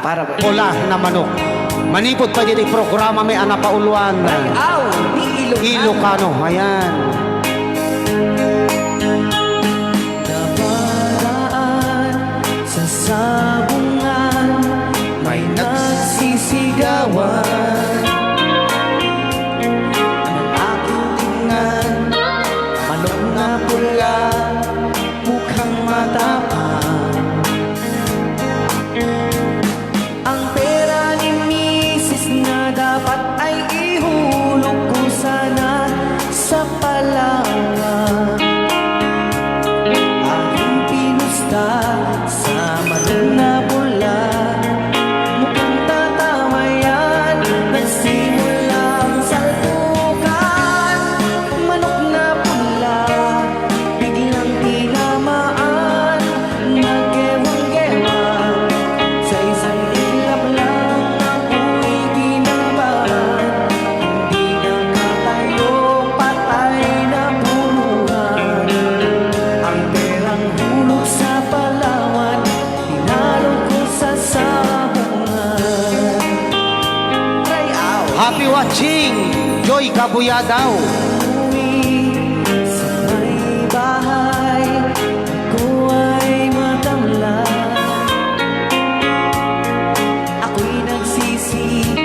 para Pula na manok. Manipod pa dito programa may anapauluan. Aw, ni Ilocano. Ayan. Naparaan sa sabungan, may nagsisigawan. Ang aking tingnan, manok na pula, mukhang matapang. Ang pera ni misis na dapat ay ihulog ko sana sa Palawan. Aking pinusta sa manok na pula, mukhang tatama yan. Nagsimulang salpukan, manok na pula, biglang tinamaan. Nag-gewang-gewang, sa isang iglap lang ako'y kinabahan. Hindi nakatayo, patay na buruhan. Ang perang hulog sa Palawan, tinalo ko sa sabungan. Try out! Happy watching. Joy Kabuya daw. Uwi sa may bahay, ako ay matamlay. Ako'y nagsisi,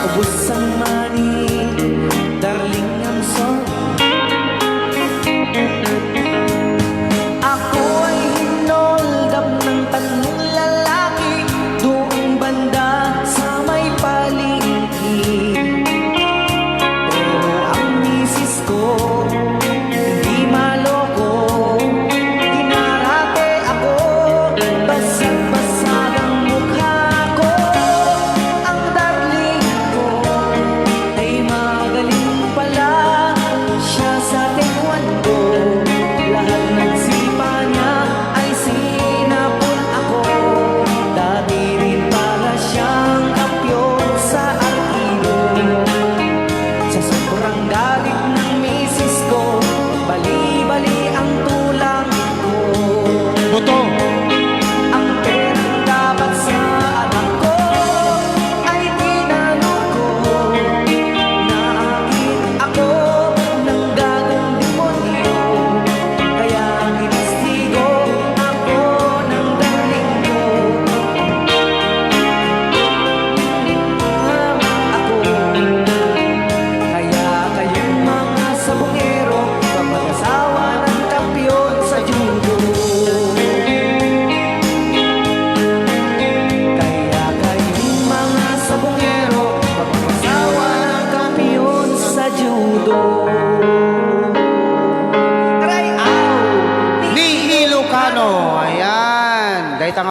ubos ang money, darling, I'm sorry. Ako ay hinold up ng tatlong lalaki doong banda sa may palengke. Pero ang misis ko hindi maloko, dinarate ako, basag-basag ang mukha ko. Ang darling ko ay magaling pala, siya sa taekwondo. Lahat ng sipa niya ay sinapon ako. Dati rin pala siyang kampiyon sa arkido. Sa sobrang galit ng misis ko, bali-bali ang tulang ko. Buto. Ang perang dapat sa anak ko ay tinalo ko. Naakit ako ng gagong demonyo, kaya ginistigo ako ng darling ko. Ako, kaya kayong mga sabongero, kapag-asawa ng kampiyon sa judo. Kaya kayong mga sabongero, kapag-asawa ng kampiyon sa judo. Try out! Ni Ilocano.